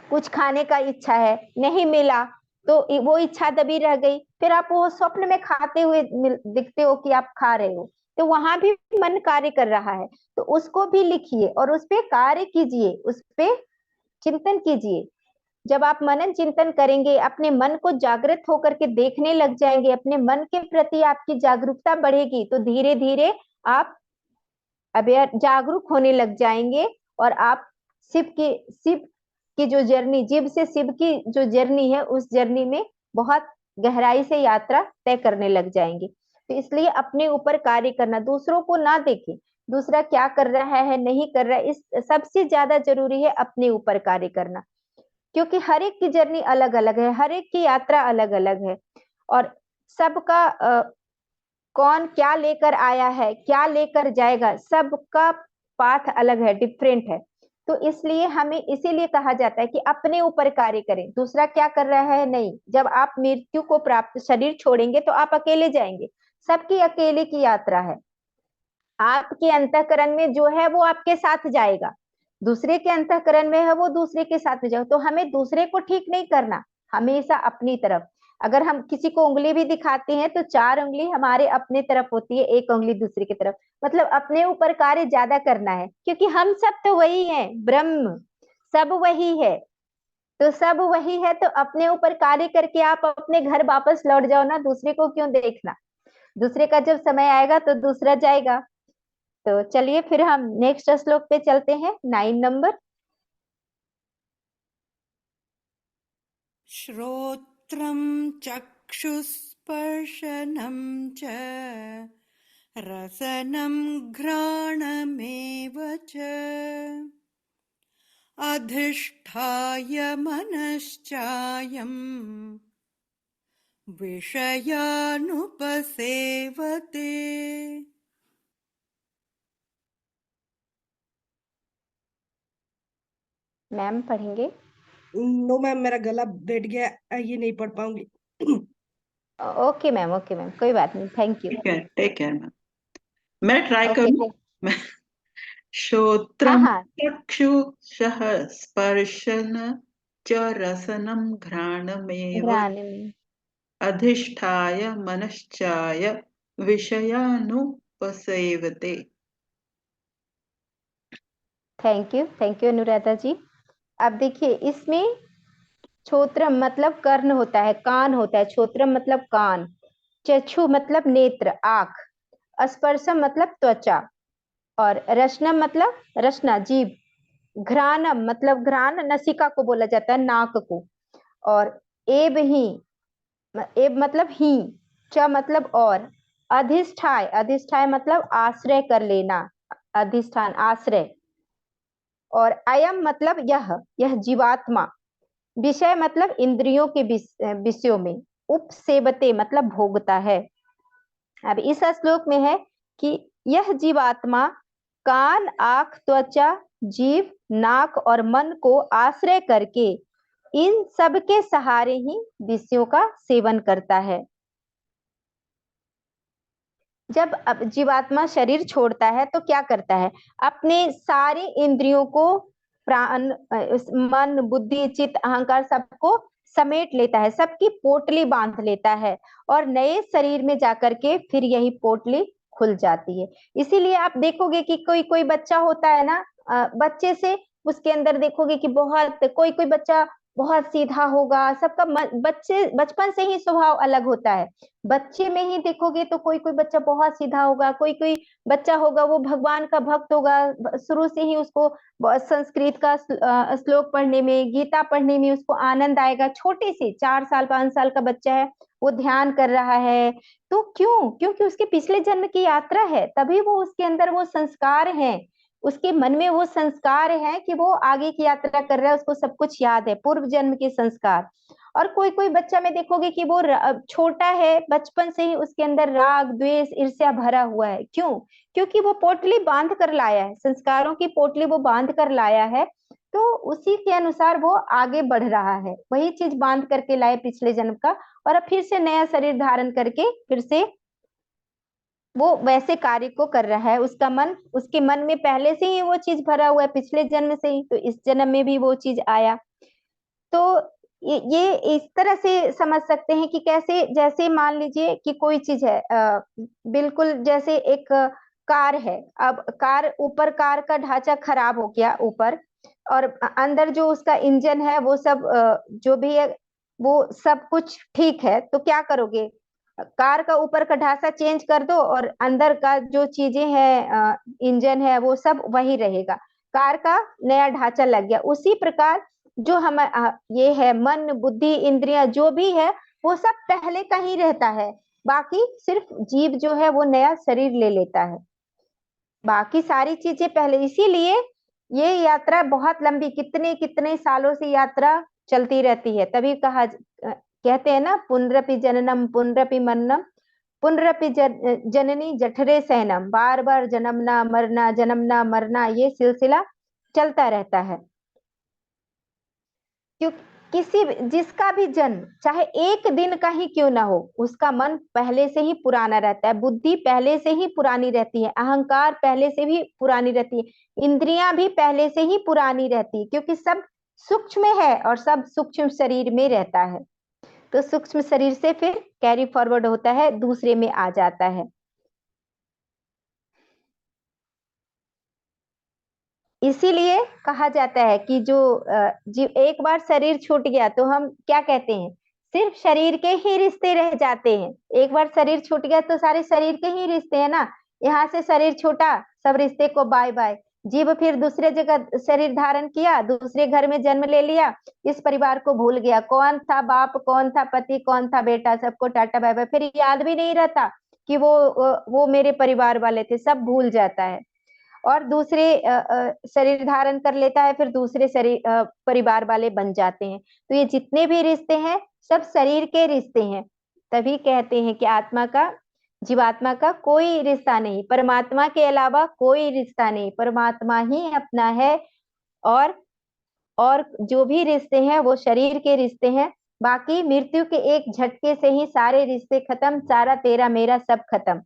कुछ खाने का इच्छा है, नहीं मिला तो वो इच्छा दबी रह गई, फिर आप वो स्वप्न में खाते हुए दिखते हो कि आप खा रहे हो, तो वहां भी मन कार्य कर रहा है। तो उसको भी लिखिए और उस पर कार्य कीजिए, उस पर चिंतन कीजिए। जब आप मनन चिंतन करेंगे, अपने मन को जागृत होकर के देखने लग जाएंगे, अपने मन के प्रति आपकी जागरूकता बढ़ेगी, तो धीरे धीरे आप अवेयर, जागरूक होने लग जाएंगे और आप शिव की जो जर्नी, जीव से शिव की जो जर्नी है, उस जर्नी में बहुत गहराई से यात्रा तय करने लग जाएंगे। तो इसलिए अपने ऊपर कार्य करना, दूसरों को ना देखें। दूसरा क्या कर रहा है नहीं कर रहा है, इस सबसे ज्यादा जरूरी है अपने ऊपर कार्य करना, क्योंकि हर एक की जर्नी अलग अलग है, हर एक की यात्रा अलग अलग है, और सबका कौन क्या लेकर आया है, क्या लेकर जाएगा, सबका पाथ अलग है, डिफरेंट है। तो इसलिए हमें इसीलिए कहा जाता है कि अपने ऊपर कार्य करें, दूसरा क्या कर रहा है नहीं। जब आप मृत्यु को प्राप्त शरीर छोड़ेंगे तो आप अकेले जाएंगे, सबकी अकेले की यात्रा है। आपके अंतःकरण में जो है वो आपके साथ जाएगा, दूसरे के अंतःकरण में है वो दूसरे के साथ में जाएगा। तो हमें दूसरे को ठीक नहीं करना, हमेशा अपनी तरफ। अगर हम किसी को उंगली भी दिखाते हैं तो 4 उंगली हमारे अपने तरफ होती है, 1 उंगली दूसरे की तरफ, मतलब अपने ऊपर कार्य ज्यादा करना है, क्योंकि हम सब तो वही हैं, ब्रह्म सब वही है। तो सब वही है, तो अपने ऊपर कार्य करके आप अपने घर वापस लौट जाओ ना, दूसरे को क्यों देखना। दूसरे का जब समय आएगा तो दूसरा जाएगा। तो चलिए फिर हम नेक्स्ट श्लोक पे चलते हैं, 9 नंबर। श्रोत्रं चक्षुस्पर्शनं च रसनं घ्राणमेव च अधिष्ठाय मनश्चायं विषयानुपसेवते। मैम पढ़ेंगे? नो मैम, मेरा गला बैठ गया, ये नहीं पढ़ पाऊंगी। ओके मैम, कोई बात नहीं, थैंक यू। ठीक है, टेक केयर मैम। मैं ट्राई ओके करूं? मैं हाँ श्रोत्रम हाँ, चक्षुषः स्पर्शन च रसनं घ्राणमेव घ्राण। अधिष्ठाय मनश्चाय विषयानुपसेवते। थैंक यू अनुराधा जी। अब देखिए इसमें छोत्रम मतलब कर्ण होता है, कान होता है, छोत्रम मतलब कान, चक्षु मतलब नेत्र आंख, स्पर्शम मतलब त्वचा, और रसनम मतलब रसना जीभ, घ्राणम मतलब घ्राण नसिका को बोला जाता है, नाक को, और एब ही एब मतलब ही, च मतलब और, अधिष्ठाय अधिष्ठाय मतलब आश्रय कर लेना, अधिष्ठान आश्रय, और अयम मतलब यह जीवात्मा, विषय मतलब इंद्रियों के विषयों में, उपसेवते मतलब भोगता है। अब इस श्लोक में है कि यह जीवात्मा कान आंख त्वचा जीव नाक और मन को आश्रय करके इन सब के सहारे ही विषयों का सेवन करता है। जब अब जीवात्मा शरीर छोड़ता है तो क्या करता है, अपने सारे इंद्रियों को, प्राण मन बुद्धि चित्त अहंकार सबको समेट लेता है, सबकी पोटली बांध लेता है, और नए शरीर में जाकर के फिर यही पोटली खुल जाती है। इसीलिए आप देखोगे कि कोई कोई बच्चा होता है ना, बच्चे से उसके अंदर देखोगे कि बहुत कोई कोई बच्चा बहुत सीधा होगा, सबका बच्चे बचपन से ही स्वभाव अलग होता है। बच्चे में ही देखोगे तो कोई कोई बच्चा बहुत सीधा होगा, कोई कोई बच्चा होगा वो भगवान का भक्त होगा, शुरू से ही उसको संस्कृत का श्लोक पढ़ने में गीता पढ़ने में उसको आनंद आएगा। छोटे से 4 साल 5 साल का बच्चा है, वो ध्यान कर रहा है, तो क्यों? क्योंकि उसके पिछले जन्म की यात्रा है, तभी वो उसके अंदर वो संस्कार है, उसके मन में वो संस्कार है कि वो आगे की यात्रा कर रहा है, उसको सब कुछ याद है, पूर्व जन्म के संस्कार। और कोई कोई बच्चा में देखोगे कि वो छोटा है, बचपन से ही उसके अंदर राग द्वेष ईर्ष्या भरा हुआ है। क्यों? क्योंकि वो पोटली बांध कर लाया है, संस्कारों की पोटली वो बांध कर लाया है, तो उसी के अनुसार वो आगे बढ़ रहा है, वही चीज बांध करके लाए पिछले जन्म का, और अब फिर से नया शरीर धारण करके फिर से वो वैसे कार्य को कर रहा है। उसका मन, उसके मन में पहले से ही वो चीज भरा हुआ है पिछले जन्म से ही, तो इस जन्म में भी वो चीज आया। तो ये इस तरह से समझ सकते हैं कि कैसे, जैसे मान लीजिए कि कोई चीज है, बिल्कुल जैसे एक कार है, अब कार ऊपर, कार का ढांचा खराब हो गया ऊपर, और अंदर जो उसका इंजन है वो सब जो भी है वो सब कुछ ठीक है, तो क्या करोगे, कार का ऊपर का ढांचा चेंज कर दो और अंदर का जो चीजें हैं इंजन है वो सब वही रहेगा, कार का नया ढांचा लग गया। उसी प्रकार जो हम ये है मन बुद्धि इंद्रियां जो भी है वो सब पहले का ही रहता है, बाकी सिर्फ जीव जो है वो नया शरीर ले लेता है। बाकी सारी चीजें पहले, इसीलिए ये यात्रा बहुत लंबी, कितने कितने सालों से यात्रा चलती रहती है। तभी कहा कहते हैं ना, पुनरपि जननम पुनरपि मरणम पुनरपि जननी जठरे सहनम, बार बार जन्मना मरना जन्मना मरना, ये सिलसिला चलता रहता है। क्यों, जिसका भी जन्म चाहे एक दिन का ही क्यों ना हो, उसका मन पहले से ही पुराना रहता है, बुद्धि पहले से ही पुरानी रहती है, अहंकार पहले से भी पुरानी रहती है, इंद्रियां भी पहले से ही पुरानी रहती है, क्योंकि सब सूक्ष्म है और सब सूक्ष्म शरीर में रहता है। तो सूक्ष्म शरीर से फिर कैरी फॉरवर्ड होता है, दूसरे में आ जाता है। इसीलिए कहा जाता है कि जो एक बार शरीर छूट गया तो हम क्या कहते हैं, सिर्फ शरीर के ही रिश्ते रह जाते हैं। एक बार शरीर छूट गया तो सारे शरीर के ही रिश्ते हैं ना, यहाँ से शरीर छूटा, सब रिश्ते को बाय बाय। जीव फिर दूसरे जगह शरीर धारण किया, दूसरे घर में जन्म ले लिया, इस परिवार को भूल गया, कौन था बाप, कौन था पति, कौन था बेटा, सबको टाटा बाय बाय। फिर याद भी नहीं रहता कि वो मेरे परिवार वाले थे, सब भूल जाता है और दूसरे शरीर धारण कर लेता है, फिर दूसरे शरीर परिवार वाले बन जाते हैं। तो ये जितने भी रिश्ते हैं सब शरीर के रिश्ते हैं। तभी कहते हैं कि आत्मा का, जीवात्मा का कोई रिश्ता नहीं, परमात्मा के अलावा कोई रिश्ता नहीं, परमात्मा ही अपना है। और जो भी रिश्ते हैं वो शरीर के रिश्ते हैं। बाकी मृत्यु के एक झटके से ही सारे रिश्ते खत्म, सारा तेरा मेरा सब खत्म।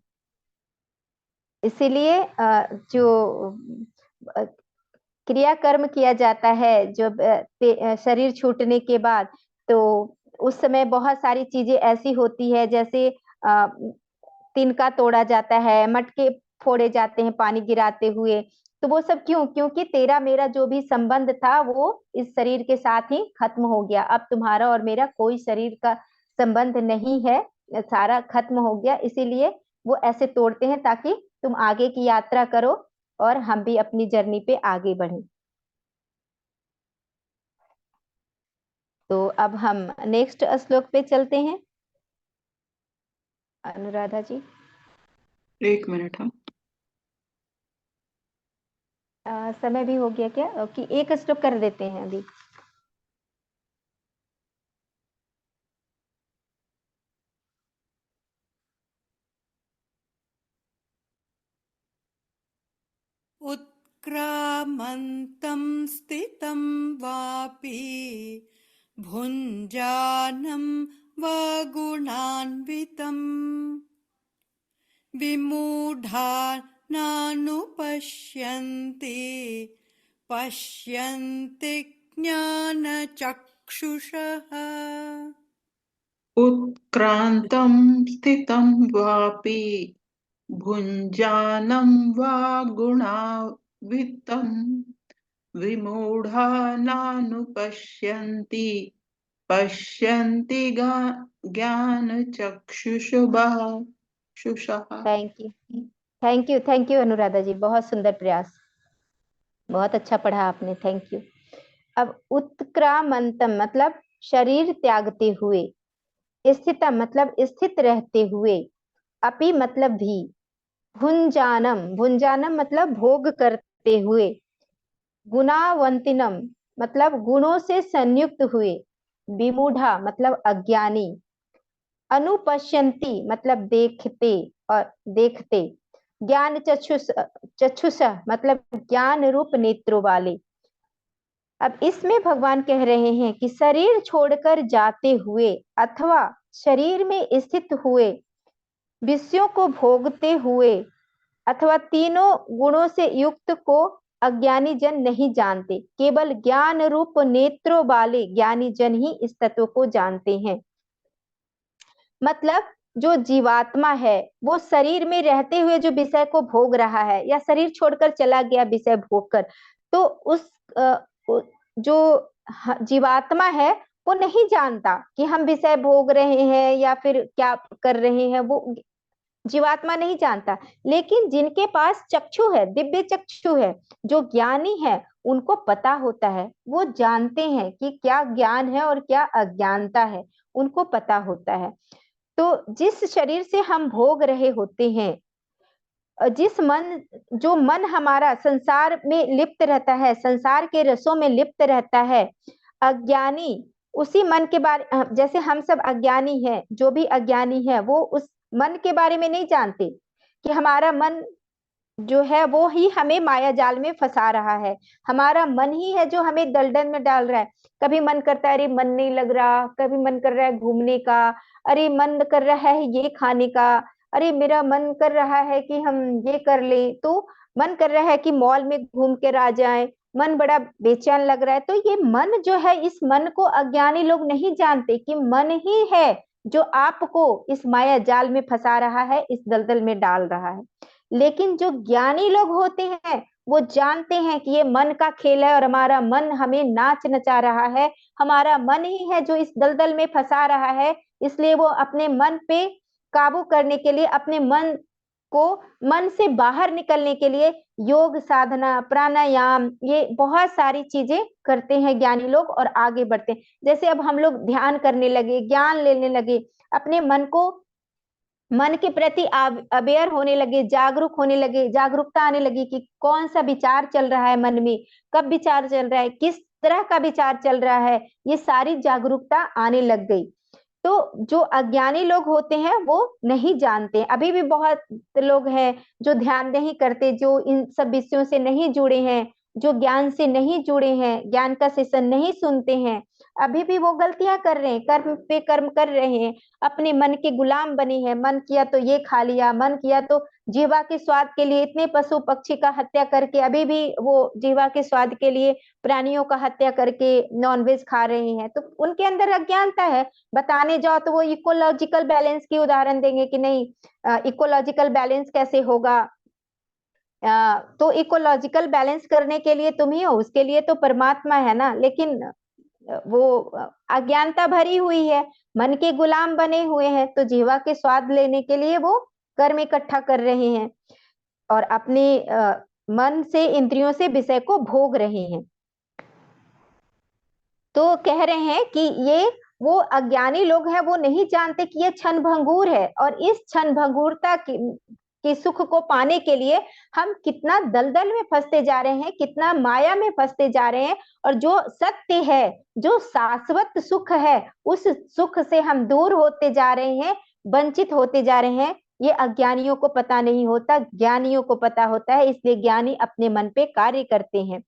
इसीलिए जो क्रिया कर्म किया जाता है जो शरीर छूटने के बाद, तो उस समय बहुत सारी चीजें ऐसी होती है, जैसे तिनका तोड़ा जाता है, मटके फोड़े जाते हैं पानी गिराते हुए। तो वो सब क्यों? क्योंकि तेरा मेरा जो भी संबंध था वो इस शरीर के साथ ही खत्म हो गया। अब तुम्हारा और मेरा कोई शरीर का संबंध नहीं है, सारा खत्म हो गया। इसीलिए वो ऐसे तोड़ते हैं ताकि तुम आगे की यात्रा करो और हम भी अपनी जर्नी पे आगे बढ़ें। तो अब हम नेक्स्ट श्लोक पे चलते हैं। अनुराधा जी, 1 मिनट। हम समय भी हो गया क्या कि एक श्लोक कर देते हैं अभी? उत्क्रामन्तं स्थितं वापि भुञ्जानं वा गुणान्वितं विमूढा नानुपश्यन्ति पश्यन्ति ज्ञानचक्षुषः। उत्क्रान्तं स्थितं वापि भुञ्जानं वा गुणान्वितं विमूढा नानुपश्यन्ति पश्यन्ति ज्ञानचक्षुषः। थैंक यू अनुराधा जी, बहुत सुंदर प्रयास, बहुत अच्छा पढ़ा आपने, थैंक यू। अब उत्क्रामंतम मतलब शरीर त्यागते हुए, स्थितम मतलब स्थित रहते हुए, अपि मतलब भी, भुंजानम भुंजानम मतलब भोग करते हुए, गुणावंतिनम मतलब गुणों से संयुक्त हुए, विमूढ़ा मतलब अज्ञानी, अनुपश्यंती मतलब देखते और देखते, ज्ञान चक्षुष मतलब ज्ञान रूप नेत्रों वाले। अब इसमें भगवान कह रहे हैं कि शरीर छोड़कर जाते हुए अथवा शरीर में स्थित हुए, विषयों को भोगते हुए अथवा तीनों गुणों से युक्त को अज्ञानी जन नहीं जानते, केवल ज्ञान रूप नेत्रों वाले ज्ञानी जन ही इस तत्व को जानते हैं। मतलब जो जीवात्मा है वो शरीर में रहते हुए जो विषय को भोग रहा है या शरीर छोड़कर चला गया विषय भोगकर, तो उस जो जीवात्मा है वो नहीं जानता कि हम विषय भोग रहे हैं या फिर क्या कर रहे हैं, वो जीवात्मा नहीं जानता। लेकिन जिनके पास चक्षु है, दिव्य चक्षु है, जो ज्ञानी है, उनको पता होता है, वो जानते हैं कि क्या ज्ञान है और क्या अज्ञानता है, उनको पता होता है। तो जिस शरीर से हम भोग रहे होते हैं जिस मन जो मन हमारा संसार में लिप्त रहता है, संसार के रसों में लिप्त रहता है, अज्ञानी उसी मन के बारे, जैसे हम सब अज्ञानी हैं, जो भी अज्ञानी है वो उस मन के बारे में नहीं जानते कि हमारा मन जो है वो ही हमें माया जाल में फंसा रहा है। हमारा मन ही है जो हमें दलदल में डाल रहा है। कभी मन करता है अरे मन नहीं लग रहा, कभी मन कर रहा है घूमने का, अरे मन कर रहा है ये खाने का, अरे मेरा मन कर रहा है कि हम ये कर ले, तो मन कर रहा है कि मॉल में घूम कर आ जाए, मन बड़ा बेचैन लग रहा है। तो ये मन जो है, इस मन को अज्ञानी लोग नहीं जानते कि मन ही है जो आपको इस माया जाल में फंसा रहा है, इस दलदल में डाल रहा है। लेकिन जो ज्ञानी लोग होते हैं वो जानते हैं कि ये मन का खेल है और हमारा मन हमें नाच नचा रहा है, हमारा मन ही है जो इस दलदल में फंसा रहा है। इसलिए वो अपने मन पे काबू करने के लिए, अपने मन को, मन से बाहर निकलने के लिए योग साधना, प्राणायाम, ये बहुत सारी चीजें करते हैं ज्ञानी लोग और आगे बढ़ते हैं। जैसे अब हम लोग ध्यान करने लगे, ज्ञान लेने लगे, अपने मन को, मन के प्रति अवेयर होने लगे, जागरूक होने लगे, जागरूकता आने लगी कि कौन सा विचार चल रहा है मन में, कब विचार चल रहा है, किस तरह का विचार चल रहा है, ये सारी जागरूकता आने लग गई। तो जो अज्ञानी लोग होते हैं वो नहीं जानते। अभी भी बहुत लोग हैं जो ध्यान नहीं करते, जो इन सब विषयों से नहीं जुड़े हैं, जो ज्ञान से नहीं जुड़े हैं, ज्ञान का सेशन नहीं सुनते हैं। अभी भी वो गलतियां कर रहे हैं, कर्म पे कर्म कर रहे हैं, अपने मन के गुलाम बने हैं। मन किया तो ये खा लिया, मन किया तो जीवा के स्वाद के लिए इतने पशु पक्षी का हत्या करके, अभी भी वो जीवा के स्वाद के लिए प्राणियों का हत्या करके नॉनवेज खा रहे हैं। तो उनके अंदर अज्ञानता है। बताने जाओ तो वो इकोलॉजिकल बैलेंस की उदाहरण देंगे कि नहीं, इकोलॉजिकल बैलेंस कैसे होगा। तो इकोलॉजिकल बैलेंस करने के लिए तुम ही हो, उसके लिए तो परमात्मा है ना। लेकिन वो अज्ञानता भरी हुई है, मन के गुलाम बने हुए हैं, तो जीवा के स्वाद लेने के लिए वो कर्म इकट्ठा कर रहे हैं और अपने मन से, इंद्रियों से विषय को भोग रहे हैं। तो कह रहे हैं कि ये वो अज्ञानी लोग हैं, वो नहीं जानते कि ये क्षण भंगुर है और इस क्षण भंगुरता की सुख को पाने के लिए हम कितना दलदल में फंसते जा रहे हैं, कितना माया में फंसते जा रहे हैं। और जो सत्य है, जो शाश्वत सुख है, उस सुख से हम दूर होते जा रहे हैं, वंचित होते जा रहे हैं। ये अज्ञानियों को पता नहीं होता, ज्ञानियों को पता होता है। इसलिए ज्ञानी अपने मन पे कार्य करते हैं।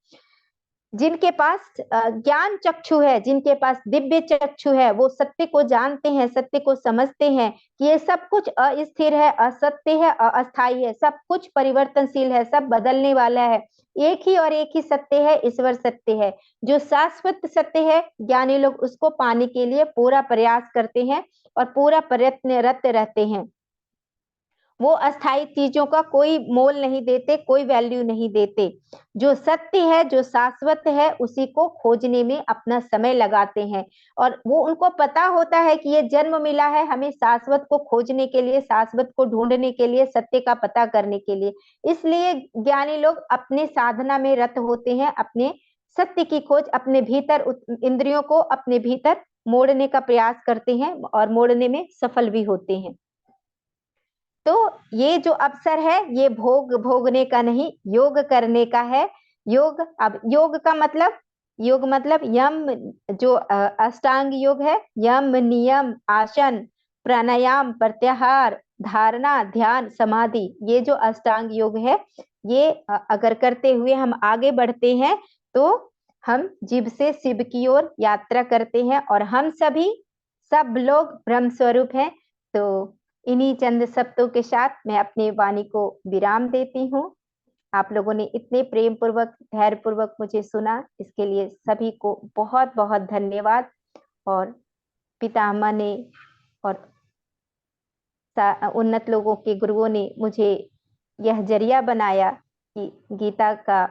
जिनके पास ज्ञान चक्षु है, जिनके पास दिव्य चक्षु है, वो सत्य को जानते हैं, सत्य को समझते हैं कि ये सब कुछ अस्थिर है, असत्य है, अस्थायी है, सब कुछ परिवर्तनशील है, सब बदलने वाला है। एक ही और एक ही सत्य है, ईश्वर सत्य है। जो शाश्वत सत्य है, ज्ञानी लोग उसको पाने के लिए पूरा प्रयास करते हैं और पूरा प्रयत्नरत रहते हैं। वो अस्थायी चीजों का कोई मोल नहीं देते, कोई वैल्यू नहीं देते। जो सत्य है, जो शाश्वत है, उसी को खोजने में अपना समय लगाते हैं। और वो उनको पता होता है कि ये जन्म मिला है हमें शाश्वत को खोजने के लिए, शाश्वत को ढूंढने के लिए, सत्य का पता करने के लिए। इसलिए ज्ञानी लोग अपने साधना में रत होते हैं, अपने सत्य की खोज, अपने भीतर इंद्रियों को अपने भीतर मोड़ने का प्रयास करते हैं और मोड़ने में सफल भी होते हैं। तो ये जो अवसर है, ये भोगने का नहीं, योग करने का है। योग, अब योग का मतलब, योग मतलब यम, जो अष्टांग योग है, यम, नियम, आसन, प्राणायाम, प्रत्याहार, धारणा, ध्यान, समाधि, ये जो अष्टांग योग है, ये अगर करते हुए हम आगे बढ़ते हैं तो हम जीव से शिव की ओर यात्रा करते हैं और हम सभी, सब लोग ब्रह्म स्वरूप हैं। तो इन्हीं चंद शब्दों के साथ मैं अपनी वाणी को विराम देती हूँ। आप लोगों ने इतने प्रेम पूर्वक, धैर्य पूर्वक मुझे सुना, इसके लिए सभी को बहुत बहुत धन्यवाद। और पितामह ने और उन्नत लोगों के गुरुओं ने मुझे यह जरिया बनाया कि गीता का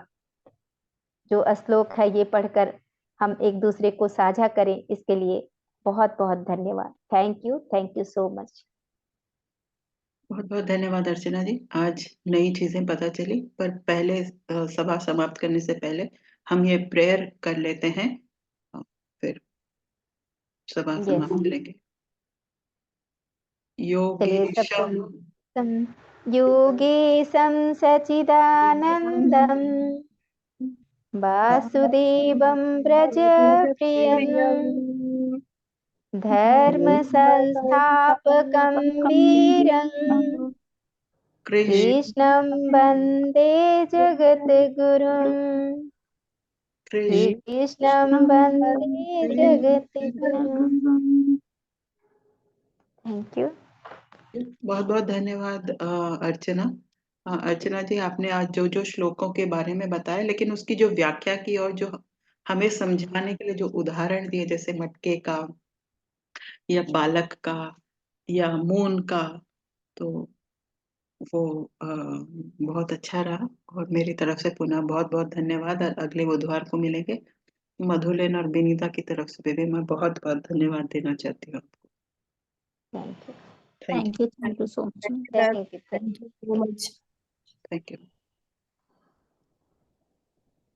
जो श्लोक है ये पढ़कर हम एक दूसरे को साझा करें। इसके लिए बहुत बहुत धन्यवाद। Thank you so much. बहुत बहुत धन्यवाद अर्चना जी। आज नई चीजें पता चली, पर पहले सभा समाप्त करने से पहले हम ये प्रेयर कर लेते हैं, फिर सभा समाप्त करेंगे। चलिए योगेशं योगेशं सचिदानन्दं वासुदेवं व्रजप्रियं धर्मसंस्थापकं वीरं कृष्णं वन्दे जगद्गुरुं कृष्णं वन्दे जगद्गुरुं। Thank you. बहुत बहुत धन्यवाद अर्चना। अर्चना जी, आपने आज जो जो श्लोकों के बारे में बताया, लेकिन उसकी जो व्याख्या की और जो हमें समझाने के लिए जो उदाहरण दिए, जैसे मटके का या बालक का या मून का, तो वो बहुत अच्छा रहा। और मेरी तरफ से पुनः बहुत बहुत धन्यवाद। अगले बुधवार को मिलेंगे। मधुलेन और विनीता की तरफ से भी मैं बहुत बहुत धन्यवाद देना चाहती हूँ आपको। Thank you. Thank Thank you so much. Thank you, thank you. thank you so much. You.